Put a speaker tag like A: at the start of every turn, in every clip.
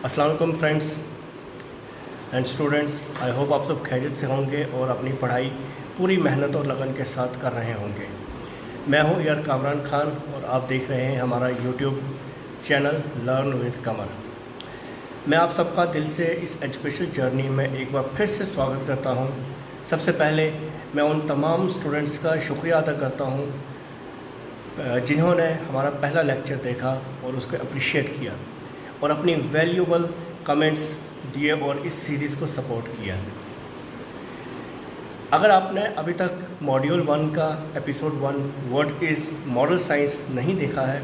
A: अस्सलाम वालेकुम friends and students. I hope आप सब खैरियत से होंगे और अपनी पढ़ाई पूरी मेहनत और लगन के साथ कर रहे होंगे। मैं हूं यार कामरान खान और आप देख रहे हैं हमारा यूट्यूब चैनल लर्न विद कमर। मैं आप सबका दिल से इस एजुकेशन जर्नी में एक बार फिर से स्वागत करता हूं। सबसे पहले मैं उन तमाम स्टूडेंट्स का शुक्रिया अदा करता हूं जिन्होंने हमारा पहला लेक्चर देखा और उसको अप्रिशिएट किया और अपनी वैल्यूबल कमेंट्स दिए और इस सीरीज़ को सपोर्ट किया। अगर आपने अभी तक मॉड्यूल 1 का episode 1 what is moral science नहीं देखा है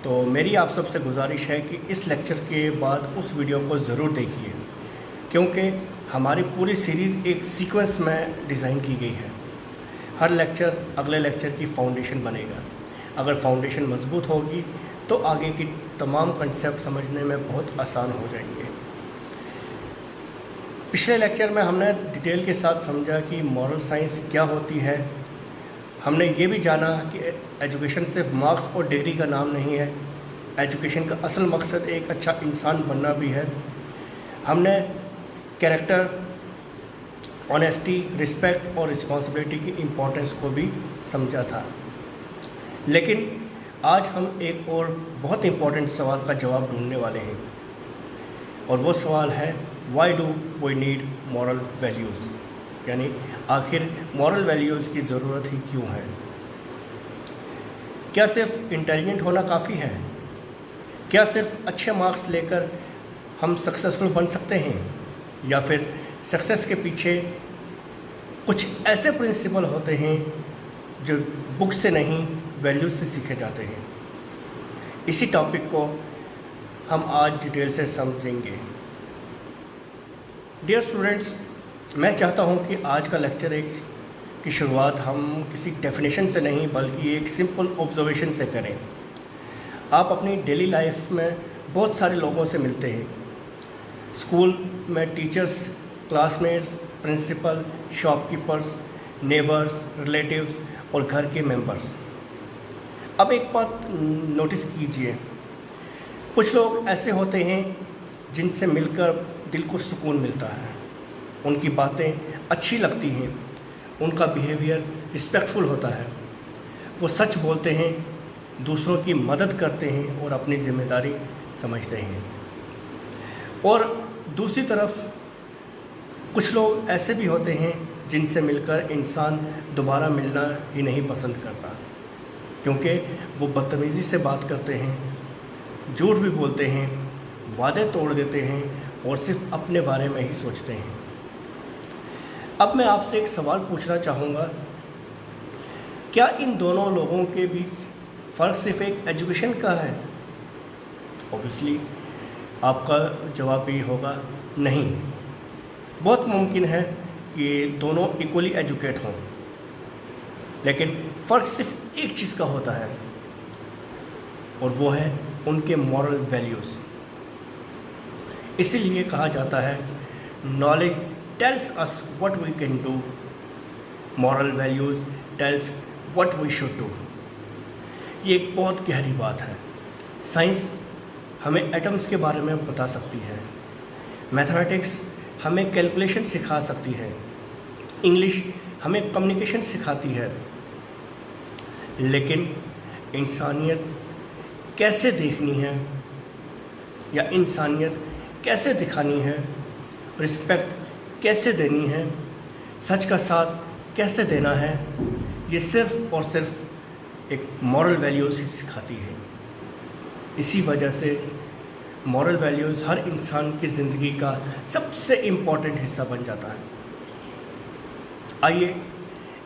A: तो मेरी आप सबसे गुजारिश है कि इस लेक्चर के बाद उस वीडियो को ज़रूर देखिए, क्योंकि हमारी पूरी सीरीज़ एक सीक्वेंस में डिज़ाइन की गई है। हर लेक्चर अगले लेक्चर की फाउंडेशन बनेगा। अगर फाउंडेशन मजबूत होगी तो आगे की तमाम कंसेप्ट समझने में बहुत आसान हो जाएंगे। पिछले लेक्चर में हमने डिटेल के साथ समझा कि मॉरल साइंस क्या होती है। हमने ये भी जाना कि एजुकेशन सिर्फ मार्क्स और डिग्री का नाम नहीं है। एजुकेशन का असल मकसद एक अच्छा इंसान बनना भी है। हमने कैरेक्टर, ऑनेस्टी, रिस्पेक्ट और रिस्पॉन्सिबिलिटी की इम्पोर्टेंस को भी समझा था। लेकिन आज हम एक और बहुत इम्पोर्टेंट सवाल का जवाब ढूंढने वाले हैं और वो सवाल है why do we need moral values, यानी आखिर मॉरल वैल्यूज़ की ज़रूरत ही क्यों है। क्या सिर्फ इंटेलिजेंट होना काफ़ी है? क्या सिर्फ अच्छे मार्क्स लेकर हम सक्सेसफुल बन सकते हैं, या फिर सक्सेस के पीछे कुछ ऐसे प्रिंसिपल होते हैं जो बुक से नहीं वैल्यूज़ से सीखे जाते हैं? इसी टॉपिक को हम आज डिटेल से समझेंगे। डियर स्टूडेंट्स, मैं चाहता हूं कि आज का लेक्चर की शुरुआत हम किसी डेफिनेशन से नहीं बल्कि एक सिंपल ऑब्जर्वेशन से करें। आप अपनी डेली लाइफ में बहुत सारे लोगों से मिलते हैं, स्कूल में teachers, classmates, principal, shopkeepers, neighbours, relatives और घर के मेंबर्स। अब एक बात नोटिस कीजिए, कुछ लोग ऐसे होते हैं जिनसे मिलकर दिल को सुकून मिलता है, उनकी बातें अच्छी लगती हैं, उनका बिहेवियर रिस्पेक्टफुल होता है, वो सच बोलते हैं, दूसरों की मदद करते हैं और अपनी जिम्मेदारी समझते हैं। और दूसरी तरफ कुछ लोग ऐसे भी होते हैं जिनसे मिलकर इंसान दोबारा मिलना ही नहीं पसंद करता, क्योंकि वो बदतमीज़ी से बात करते हैं, झूठ भी बोलते हैं, वादे तोड़ देते हैं और सिर्फ अपने बारे में ही सोचते हैं। अब मैं आपसे एक सवाल पूछना चाहूँगा, क्या इन दोनों लोगों के बीच फ़र्क सिर्फ एक एजुकेशन का है? ऑब्वियसली आपका जवाब भी होगा नहीं। बहुत मुमकिन है कि दोनों इक्वली एजुकेट हों, लेकिन फ़र्क सिर्फ एक चीज़ का होता है और वो है उनके मॉरल वैल्यूज़। इसीलिए कहा जाता है knowledge tells us what we can do, moral values tells what we should do. ये एक बहुत गहरी बात है। साइंस हमें एटम्स के बारे में बता सकती है, मैथमेटिक्स हमें कैलकुलेशन सिखा सकती है, इंग्लिश हमें कम्युनिकेशन सिखाती है, लेकिन इंसानियत कैसे देखनी है या इंसानियत कैसे दिखानी है, रिस्पेक्ट कैसे देनी है, सच का साथ कैसे देना है, ये सिर्फ और सिर्फ एक मॉरल वैल्यूज़ ही सिखाती है। इसी वजह से मॉरल वैल्यूज़ हर इंसान की ज़िंदगी का सबसे इम्पॉर्टेंट हिस्सा बन जाता है। आइए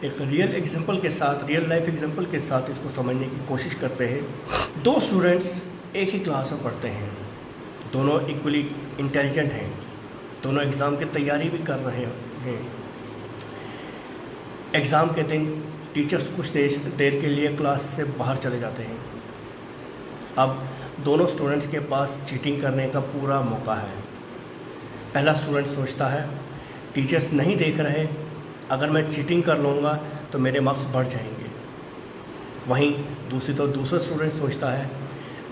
A: एक रियल एग्जांपल के साथ, रियल लाइफ एग्जांपल के साथ इसको समझने की कोशिश करते हैं। दो स्टूडेंट्स एक ही क्लास में पढ़ते हैं, दोनों इक्वली इंटेलिजेंट हैं, दोनों एग्ज़ाम की तैयारी भी कर रहे हैं। एग्ज़ाम के दिन टीचर्स कुछ देर के लिए क्लास से बाहर चले जाते हैं। अब दोनों स्टूडेंट्स के पास चीटिंग करने का पूरा मौका है। पहला स्टूडेंट सोचता है टीचर्स नहीं देख रहे, अगर मैं चीटिंग कर लूँगा तो मेरे मार्क्स बढ़ जाएंगे। वहीं दूसरा स्टूडेंट सोचता है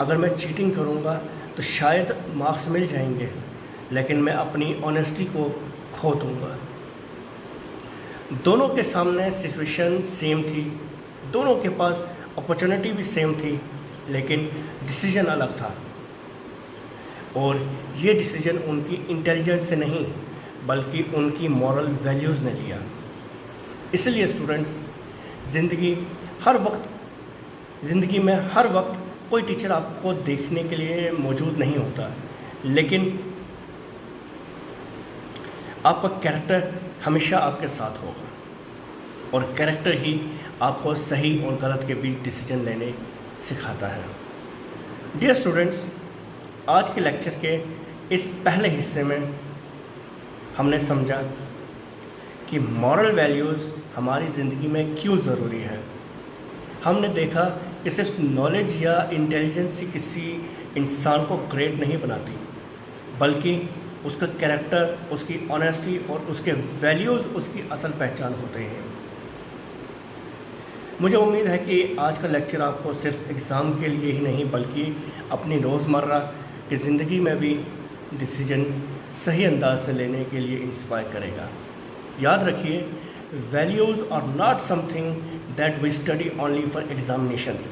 A: अगर मैं चीटिंग करूँगा तो शायद मार्क्स मिल जाएंगे, लेकिन मैं अपनी ऑनेस्टी को खो दूँगा। दोनों के सामने सिचुएशन सेम थी, दोनों के पास अपॉर्चुनिटी भी सेम थी, लेकिन डिसीजन अलग था। और ये डिसीजन उनकी इंटेलिजेंस से नहीं बल्कि उनकी मॉरल वैल्यूज़ ने लिया। इसलिए स्टूडेंट्स, ज़िंदगी में हर वक्त कोई टीचर आपको देखने के लिए मौजूद नहीं होता, लेकिन आपका कैरेक्टर हमेशा आपके साथ होगा, और कैरेक्टर ही आपको सही और गलत के बीच डिसीजन लेने सिखाता है। डियर स्टूडेंट्स, आज के लेक्चर के इस पहले हिस्से में हमने समझा कि मॉरल वैल्यूज़ हमारी ज़िंदगी में क्यों ज़रूरी है। हमने देखा कि सिर्फ नॉलेज या इंटेलिजेंस ही किसी इंसान को ग्रेट नहीं बनाती, बल्कि उसका कैरेक्टर, उसकी ऑनेस्टी और उसके वैल्यूज़ उसकी असल पहचान होते हैं। मुझे उम्मीद है कि आज का लेक्चर आपको सिर्फ एग्ज़ाम के लिए ही नहीं बल्कि अपनी रोज़मर्रा की ज़िंदगी में भी डिसीजन सही अंदाज से लेने के लिए इंस्पायर करेगा। याद रखिए, values are not something that we study only for examinations,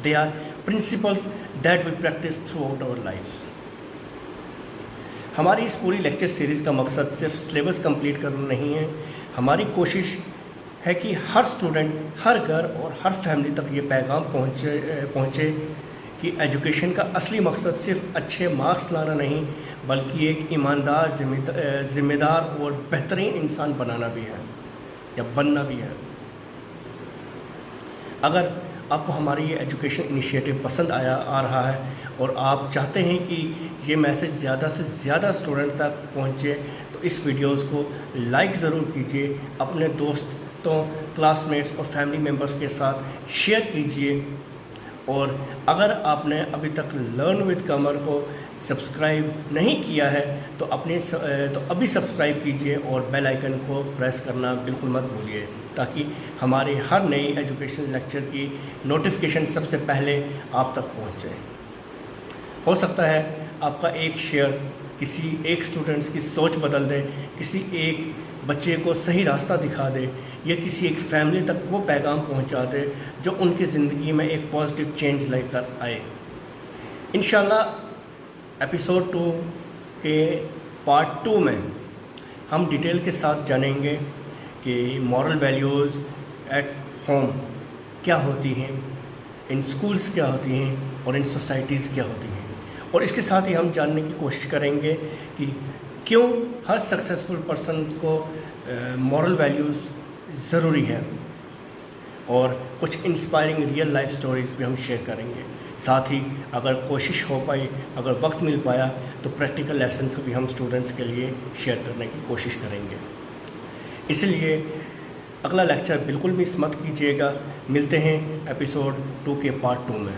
A: they are principles that we practice throughout our lifes. हमारी इस पूरी लेक्चर सीरीज़ का मकसद सिर्फ सिलेबस कंप्लीट करना नहीं है। हमारी कोशिश है कि हर स्टूडेंट, हर घर और हर फैमिली तक ये पैगाम पहुँचे कि एजुकेशन का असली मकसद सिर्फ अच्छे मार्क्स लाना नहीं बल्कि एक ईमानदार, ज़िम्मेदार और बेहतरीन इंसान बनाना भी है या बनना भी है। अगर आपको हमारी ये एजुकेशन इनिशिएटिव पसंद आ रहा है और आप चाहते हैं कि ये मैसेज ज़्यादा से ज़्यादा स्टूडेंट तक पहुँचे, तो इस वीडियोज़ को लाइक ज़रूर कीजिए, अपने दोस्तों, क्लासमेट्स और फैमिली मेम्बर्स के साथ शेयर कीजिए। और अगर आपने अभी तक लर्न विद कमर को सब्सक्राइब नहीं किया है तो अभी सब्सक्राइब कीजिए और बेल आइकन को प्रेस करना बिल्कुल मत भूलिए, ताकि हमारे हर नई एजुकेशन लेक्चर की नोटिफिकेशन सबसे पहले आप तक पहुंचे। हो सकता है आपका एक शेयर किसी एक स्टूडेंट्स की सोच बदल दे, किसी एक बच्चे को सही रास्ता दिखा दे या किसी एक फैमिली तक वो पैगाम पहुंचा दे जो उनकी ज़िंदगी में एक पॉजिटिव चेंज लेकर आए। इंशाल्लाह एपिसोड 2 के पार्ट 2 में हम डिटेल के साथ जानेंगे कि मॉरल वैल्यूज़ एट होम क्या होती हैं, इन स्कूल्स क्या होती हैं और इन सोसाइटीज़ क्या होती हैं। और इसके साथ ही हम जानने की कोशिश करेंगे कि क्यों हर सक्सेसफुल पर्सन को मॉरल वैल्यूज़ ज़रूरी है, और कुछ इंस्पायरिंग रियल लाइफ स्टोरीज़ भी हम शेयर करेंगे। साथ ही अगर कोशिश हो पाई, अगर वक्त मिल पाया, तो प्रैक्टिकल लेसन्स को भी हम स्टूडेंट्स के लिए शेयर करने की कोशिश करेंगे। इसलिए अगला लेक्चर बिल्कुल मिस मत कीजिएगा। मिलते हैं एपिसोड 2 के पार्ट 2 में।